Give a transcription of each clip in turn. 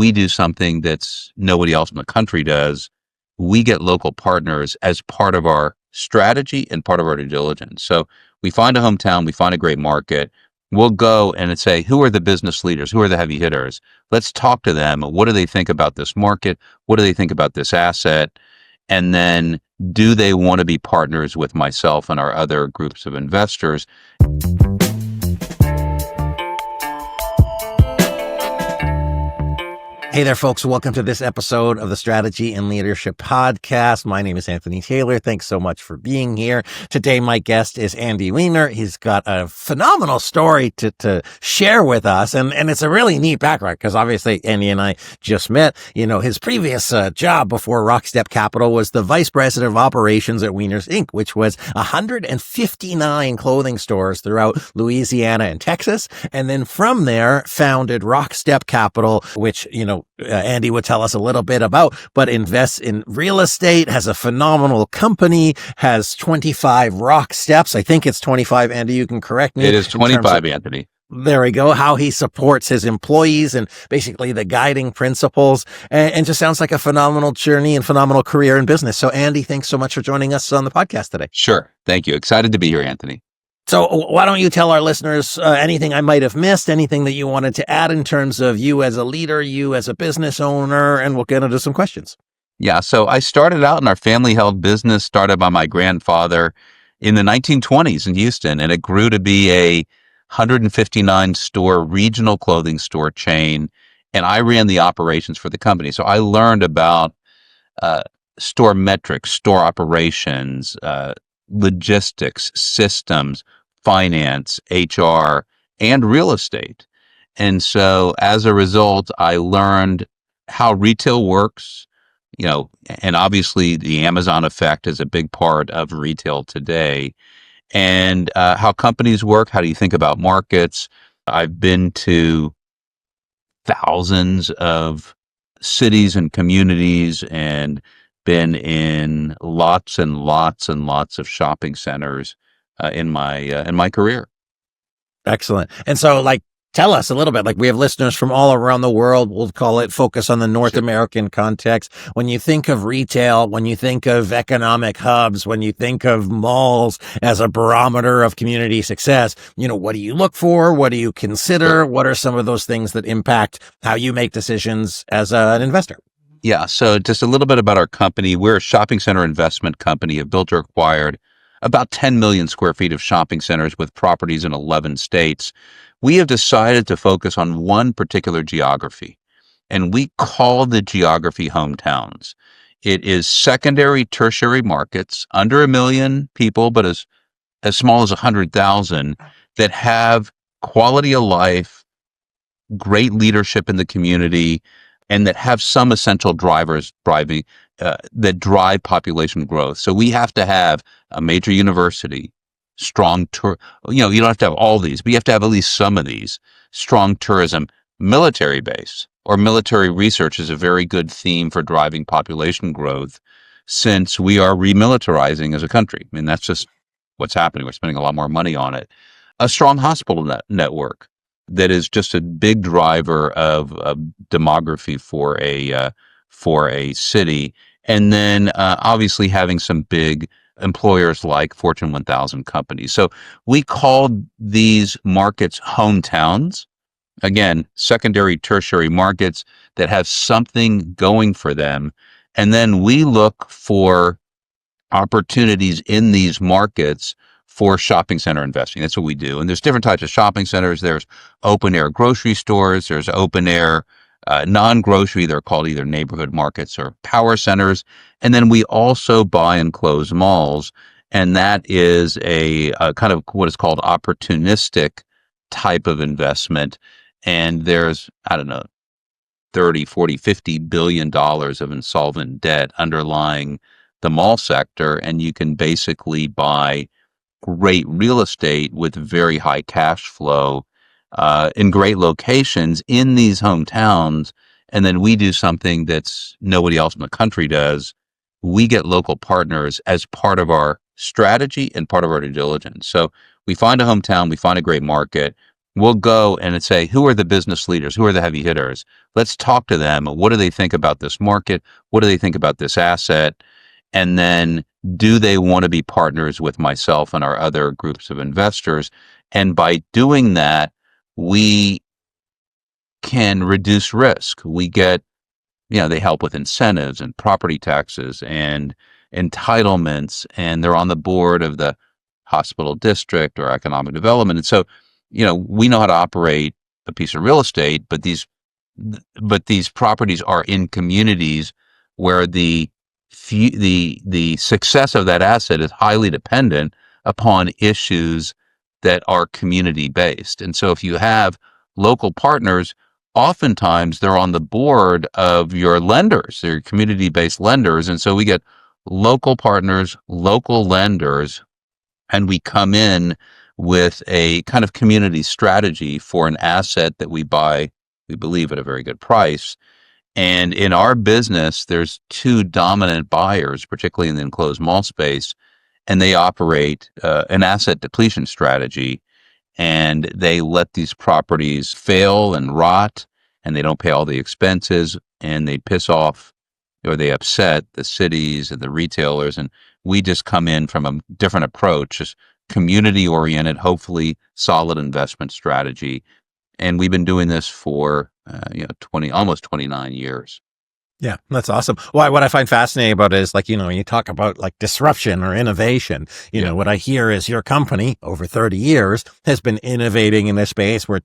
we do something that's nobody else in the country does. We get local partners as part of our strategy and part of our due diligence. So we find a hometown, we find a great market. We'll go and say, who are the business leaders? Who are the heavy hitters? Let's talk to them. What do they think about this market? What do they think about this asset? And then do they want to be partners with myself and our other groups of investors? Hey there, folks. Welcome to this episode of the Strategy and Leadership Podcast. My name is Anthony Taylor. Thanks so much for being here. Today, my guest is Andy Weiner. He's got a phenomenal story to share with us. And it's a really neat background because obviously Andy and I just met. You know, his previous job before RockStep Capital was the Vice President of Operations at Weiner's Inc., which was 159 clothing stores throughout Louisiana and Texas. And then from there, founded RockStep Capital, which, Andy would tell us a little bit about, but invests in real estate, has a phenomenal company, has 25 rock steps. I think it's 25, Andy, you can correct me. It is 25, Anthony. There we go. How he supports his employees and basically the guiding principles, and just sounds like a phenomenal journey and phenomenal career in business. So Andy, thanks so much for joining us on the podcast today. Sure. Thank you. Excited to be here, Anthony. So why don't you tell our listeners anything I might have missed, anything that you wanted to add in terms of you as a leader, you as a business owner, and we'll get into some questions. Yeah. So I started out in our family-held business, started by my grandfather in the 1920s in Houston, and it grew to be a 159-store regional clothing store chain, and I ran the operations for the company. So I learned about store metrics, store operations, logistics, systems, finance, HR, and real estate. And so as a result, I learned how retail works, and obviously the Amazon effect is a big part of retail today, and how companies work. How do you think about markets? I've been to thousands of cities and communities and been in lots and lots and lots of shopping centers in my career. Excellent. And so, tell us a little bit. We have listeners from all around the world. We'll call it focus on the North American context. When you think of retail, when you think of economic hubs, when you think of malls as a barometer of community success, what do you look for? What do you consider? What are some of those things that impact how you make decisions as an investor? Yeah. So just a little bit about our company. We're a shopping center investment company, have built or acquired about 10 million square feet of shopping centers with properties in 11 states. We have decided to focus on one particular geography, and we call the geography hometowns. It is secondary, tertiary markets under 1 million people, but as small as 100,000 that have quality of life, great leadership in the community, and that have some essential drivers that drive population growth. So we have to have a major university, strong tour. You don't have to have all these, but you have to have at least some of these. Strong tourism, military base, or military research is a very good theme for driving population growth, since we are remilitarizing as a country. I mean, that's just what's happening. We're spending a lot more money on it. A strong hospital network. That is just a big driver of demography for a city, and then obviously having some big employers like Fortune 1000 companies. So we called these markets hometowns. Again, secondary, tertiary markets that have something going for them, and then we look for opportunities in these markets for shopping center investing. That's what we do. And there's different types of shopping centers. There's open air grocery stores. There's open air non-grocery. They're called either neighborhood markets or power centers. And then we also buy and close malls. And that is a kind of what is called opportunistic type of investment. And there's, 30, 40, $50 billion of insolvent debt underlying the mall sector. And you can basically buy great real estate with very high cash flow in great locations in these hometowns. And then we do something that's nobody else in the country does. We get local partners as part of our strategy and part of our due diligence. So we find a hometown, we find a great market, we'll go and say, who are the business leaders? Who are the heavy hitters? Let's talk to them. What do they think about this market? What do they think about this asset? And then do they want to be partners with myself and our other groups of investors? And by doing that, we can reduce risk. We get, they help with incentives and property taxes and entitlements, and they're on the board of the hospital district or economic development. And so, we know how to operate a piece of real estate, but these properties are in communities where the success of that asset is highly dependent upon issues that are community based. And so if you have local partners, oftentimes they're on the board of your lenders, they're community based lenders. And so we get local partners, local lenders, and we come in with a kind of community strategy for an asset that we buy, we believe, at a very good price. And in our business, there's two dominant buyers, particularly in the enclosed mall space, and they operate an asset depletion strategy. And they let these properties fail and rot, and they don't pay all the expenses, and they piss off or they upset the cities and the retailers. And we just come in from a different approach, just community oriented, hopefully solid investment strategy. And we've been doing this for, almost 29 years. Yeah, that's awesome. Well, what I find fascinating about it is when you talk about disruption or innovation, what I hear is your company over 30 years has been innovating in this space where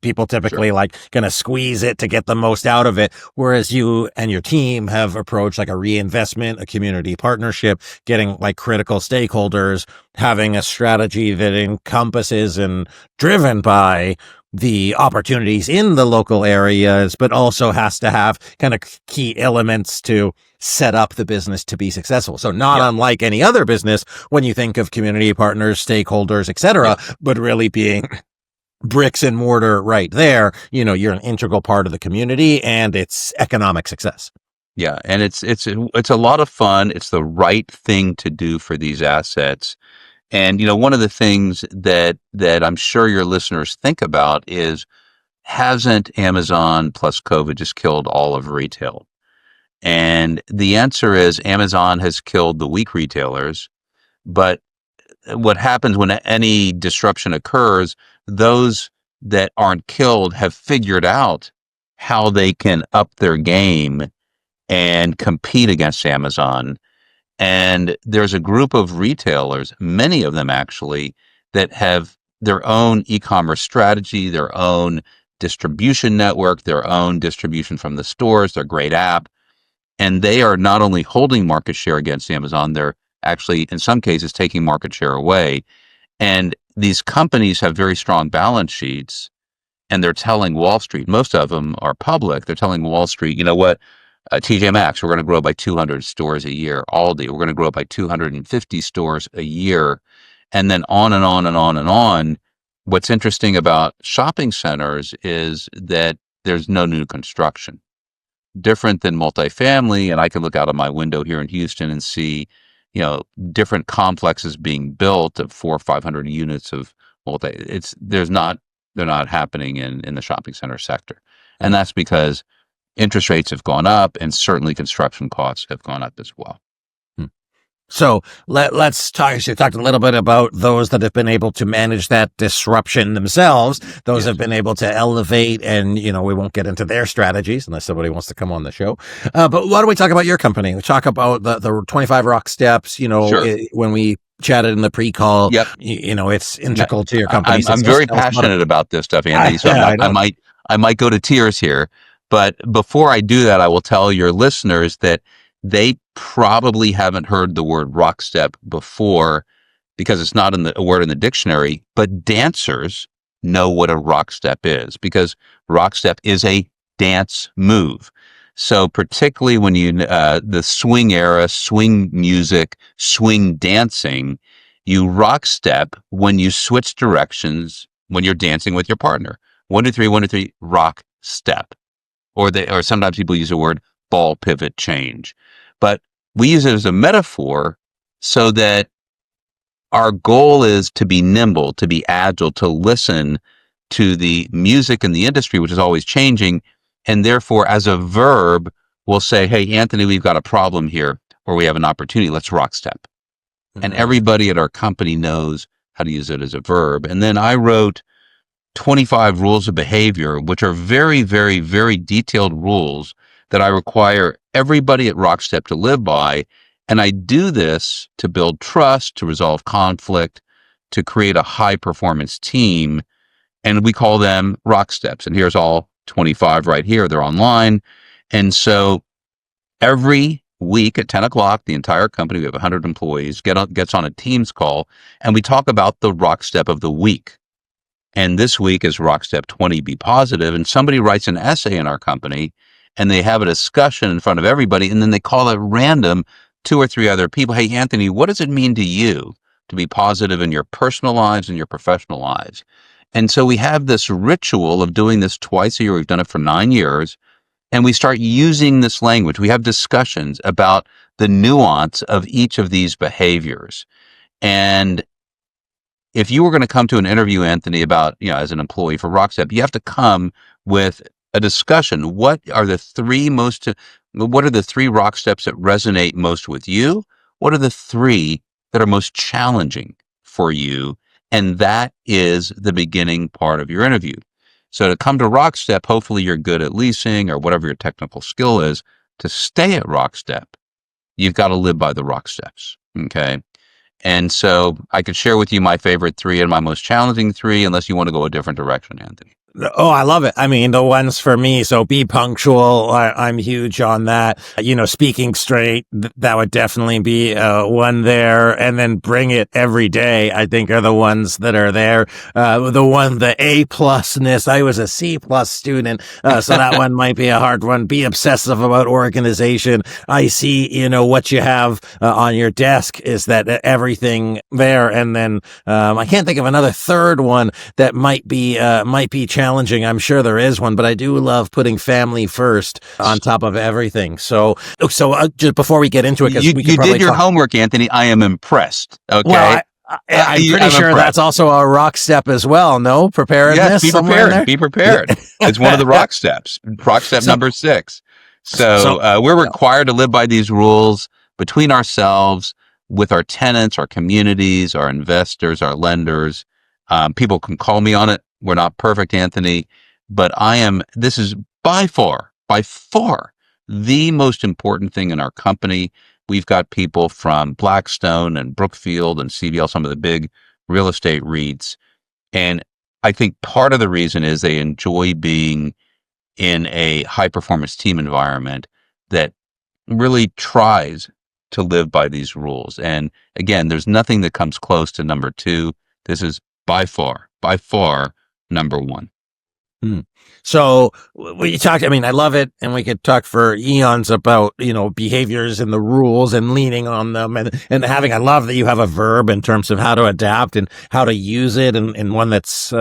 people typically going to squeeze it to get the most out of it. Whereas you and your team have approached a reinvestment, a community partnership, getting critical stakeholders, having a strategy that encompasses and driven by the opportunities in the local areas, but also has to have kind of key elements to set up the business to be successful. So not unlike any other business, when you think of community partners, stakeholders, etc., but really being bricks and mortar right there, you're an integral part of the community and its economic success. Yeah. And it's a lot of fun. It's the right thing to do for these assets. And, one of the things that I'm sure your listeners think about is, hasn't Amazon plus COVID just killed all of retail? And the answer is Amazon has killed the weak retailers. But what happens when any disruption occurs, those that aren't killed have figured out how they can up their game and compete against Amazon. And there's a group of retailers, many of them actually, that have their own e-commerce strategy, their own distribution network, their own distribution from the stores, their great app. And they are not only holding market share against Amazon, they're actually, in some cases, taking market share away. And these companies have very strong balance sheets, and they're telling Wall Street, most of them are public, they're telling Wall Street, you know what? TJ Maxx, we're going to grow by 200 stores a year. Aldi, we're going to grow by 250 stores a year. And then on and on and on and on. What's interesting about shopping centers is that there's no new construction. Different than multifamily, and I can look out of my window here in Houston and see, different complexes being built of 400 or 500 units of they're not happening in the shopping center sector. And that's because interest rates have gone up, and certainly construction costs have gone up as well. So let's talk. You talked a little bit about those that have been able to manage that disruption themselves. Those have been able to elevate, and we won't get into their strategies unless somebody wants to come on the show. But why don't we talk about your company? We talk about the 25 Rock Steps. When we chatted in the pre-call. It's integral to your company. I'm very passionate about this stuff, Andy. So I might go to tears here. But before I do that, I will tell your listeners that they probably haven't heard the word RockStep before because it's not a word in the dictionary, but dancers know what a RockStep is because RockStep is a dance move. So particularly when the swing era, swing music, swing dancing, you RockStep when you switch directions when you're dancing with your partner. 1, 2, 3, 1, 2, 3, rock step. Or sometimes people use the word ball pivot change. But we use it as a metaphor so that our goal is to be nimble, to be agile, to listen to the music and the industry, which is always changing. And therefore, as a verb, we'll say, hey, Anthony, we've got a problem here, or we have an opportunity. Let's rock step. And everybody at our company knows how to use it as a verb. And then I wrote 25 rules of behavior, which are very, very, very detailed rules that I require everybody at RockStep to live by. And I do this to build trust, to resolve conflict, to create a high performance team. And we call them rock steps. And here's all 25 right here. They're online. And so every week at 10 o'clock, the entire company, we have 100 employees, gets on a Teams call, and we talk about the rock step of the week. And this week is rock step 20, be positive. And somebody writes an essay in our company, and they have a discussion in front of everybody, and then they call at random 2 or 3 other people. Hey, Anthony, what does it mean to you to be positive in your personal lives and your professional lives? And so we have this ritual of doing this twice a year. We've done it for 9 years. And we start using this language. We have discussions about the nuance of each of these behaviors. And if you were going to come to an interview, Anthony, about, as an employee for RockStep, you have to come with a discussion. What are the three rock steps that resonate most with you? What are the 3 that are most challenging for you? And that is the beginning part of your interview. So to come to RockStep, hopefully you're good at leasing or whatever your technical skill is. To stay at RockStep, you've got to live by the rock steps. Okay. And so I could share with you my favorite 3 and my most challenging 3, unless you want to go a different direction, Anthony. Oh, I love it. I mean, the ones for me. So be punctual. I'm huge on that. Speaking straight, that would definitely be one there. And then bring it every day, I think, are the ones that are there. The A+ness. I was a C+ student. So that one might be a hard one. Be obsessive about organization. I see, what you have on your desk is that everything there. And then I can't think of another third one that might be challenging. I'm sure there is one, but I do love putting family first on top of everything. So just before we get into it, because you did your homework, Anthony. I am impressed. Okay. Well, I'm pretty sure that's also a rock step as well. No preparedness. Yes, be prepared. Be prepared. It's one of the rock steps. Rock step number 6. So we're required to live by these rules between ourselves, with our tenants, our communities, our investors, our lenders. People can call me on it. We're not perfect, Anthony, but this is by far the most important thing in our company. We've got people from Blackstone and Brookfield and CBL, some of the big real estate REITs. And I think part of the reason is they enjoy being in a high performance team environment that really tries to live by these rules. And again, there's nothing that comes close to number 2. This is by far number 1. So we talked, I love it. And we could talk for eons about, behaviors and the rules and leaning on them and having, I love that you have a verb in terms of how to adapt and how to use it and one that's,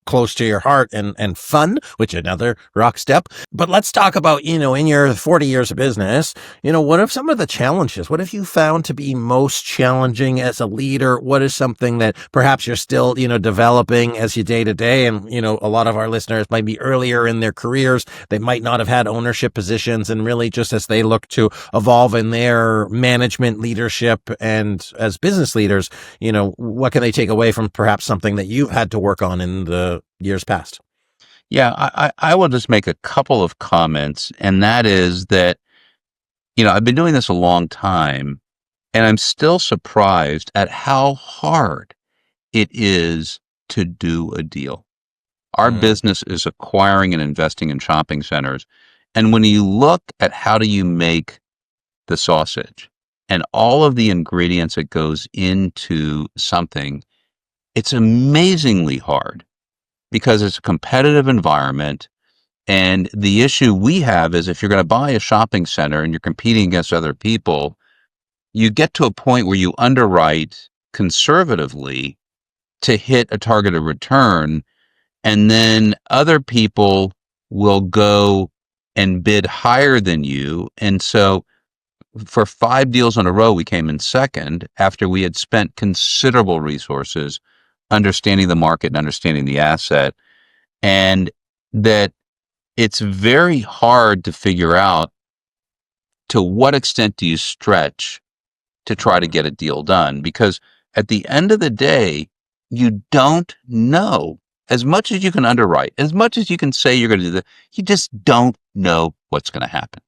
close to your heart and fun, which another rock step. But let's talk about, in your 40 years of business, what are some of the challenges? What have you found to be most challenging as a leader? What is something that perhaps you're still, developing as you day to day? And, a lot of our listeners might be earlier in their careers. They might not have had ownership positions, and really just as they look to evolve in their management leadership and as business leaders, what can they take away from perhaps something that you've had to work on in the years past? Yeah, I will just make a couple of comments, and that is that, I've been doing this a long time, and I'm still surprised at how hard it is to do a deal. Our business is acquiring and investing in shopping centers. And when you look at how do you make the sausage and all of the ingredients that goes into something, it's amazingly hard because it's a competitive environment. And the issue we have is if you're going to buy a shopping center and you're competing against other people, you get to a point where you underwrite conservatively to hit a targeted return, and then other people will go and bid higher than you. And so for 5 deals in a row, we came in second after we had spent considerable resources understanding the market and understanding the asset, and that it's very hard to figure out to what extent do you stretch to try to get a deal done, because at the end of the day, you don't know. As much as you can underwrite, as much as you can say you're going to do that, you just don't know what's going to happen.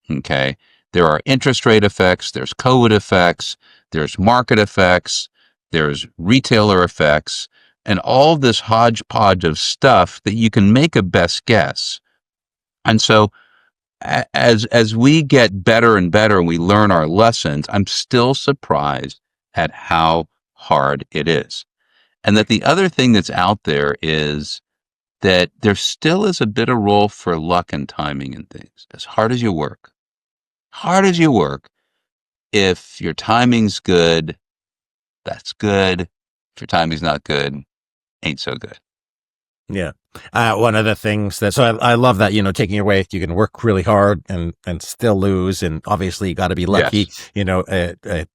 Okay. There are interest rate effects, there's COVID effects, there's market effects, there's retailer effects, and all this hodgepodge of stuff that you can make a best guess. And so as we get better and better and we learn our lessons, I'm still surprised at how hard it is. And that the other thing that's out there is that there still is a bit of role for luck and timing and things. As hard as you work, if your timing's good, that's good. If your timing's not good, ain't so good. Yeah. One of the things so I love that, taking your way, you can work really hard and still lose. And obviously you got to be lucky. Yes.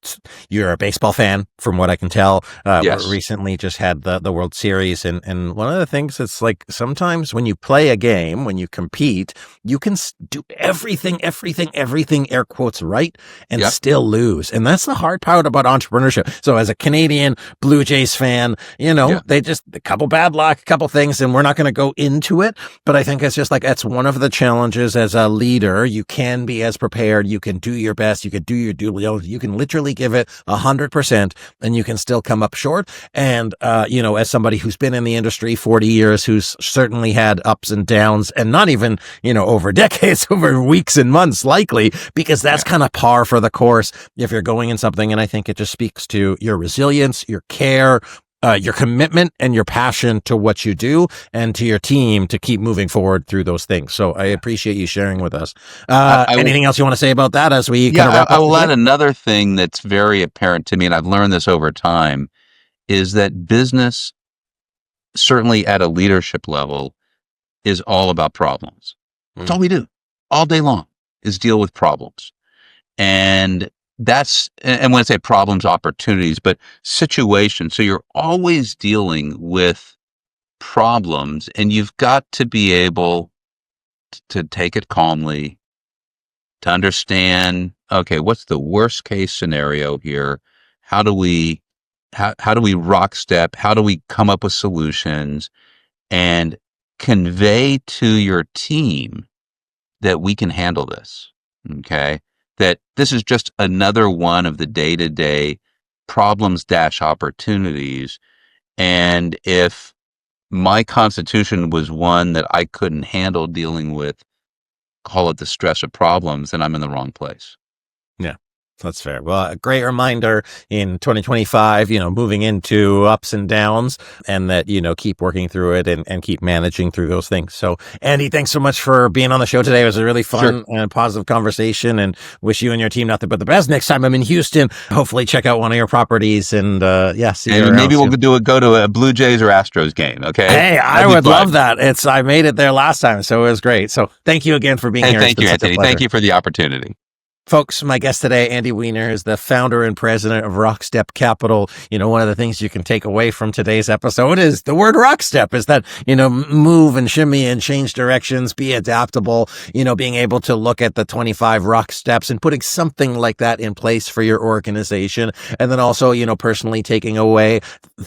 You're a baseball fan from what I can tell. Yes. Recently just had the World Series. And one of the things that's like, sometimes when you play a game, when you compete, you can do everything, air quotes, right. And yep. still lose. And that's the hard part about entrepreneurship. So as a Canadian Blue Jays fan, they just a couple bad luck, a couple things, and we're not going to go into it, but I think it's just like, that's one of the challenges as a leader. You can be as prepared, you can do your best, you can do your due diligence, you can literally give it 100%, and you can still come up short. And as somebody who's been in the industry 40 years, who's certainly had ups and downs, and not even over decades, over weeks and months likely, because that's kind of par for the course if you're going in something. And I think it just speaks to your resilience, your care, your commitment, and your passion to what you do, and to your team to keep moving forward through those things. So I appreciate you sharing with us. Anything else you want to say about that as we kind of wrap up? I will add another thing that's very apparent to me, and I've learned this over time, is that business, certainly at a leadership level, is all about problems. That's all we do all day long, is deal with problems. And when I say problems, opportunities, but situations. So you're always dealing with problems, and you've got to be able to take it calmly, to understand, okay, what's the worst case scenario here? How do we rock step? How do we come up with solutions and convey to your team that we can handle this? Okay. That this is just another one of the day-to-day problems-opportunities. And if my constitution was one that I couldn't handle dealing with, call it the stress of problems, then I'm in the wrong place. Yeah. That's fair. Well, a great reminder in 2025, moving into ups and downs, and that, keep working through it and keep managing through those things. So, Andy, thanks so much for being on the show today. It was a really fun and positive conversation, and wish you and your team nothing but the best. Next time I'm in Houston, hopefully check out one of your properties and, see you around. Maybe we'll go to a Blue Jays or Astros game. Okay. Hey, I would love that. I made it there last time, so it was great. So thank you again for being here. Thank you, Anthony. Thank you for the opportunity. Folks, my guest today, Andy Weiner, is the founder and president of RockStep Capital. One of the things you can take away from today's episode is the word RockStep, is that, move and shimmy and change directions, be adaptable, being able to look at the 25 rock steps and putting something like that in place for your organization. And then also, personally taking away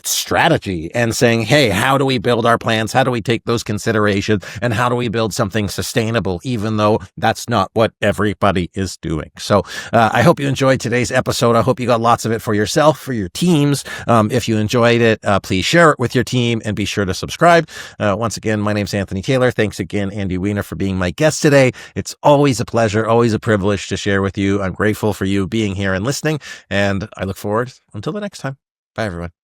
strategy and saying, hey, how do we build our plans? How do we take those considerations? And how do we build something sustainable, even though that's not what everybody is doing? So I hope you enjoyed today's episode. I hope you got lots of it for yourself, for your teams. If you enjoyed it, please share it with your team and be sure to subscribe. Once again, my name's Anthony Taylor. Thanks again, Andy Weiner, for being my guest today. It's always a pleasure, always a privilege to share with you. I'm grateful for you being here and listening, and I look forward until the next time. Bye, everyone.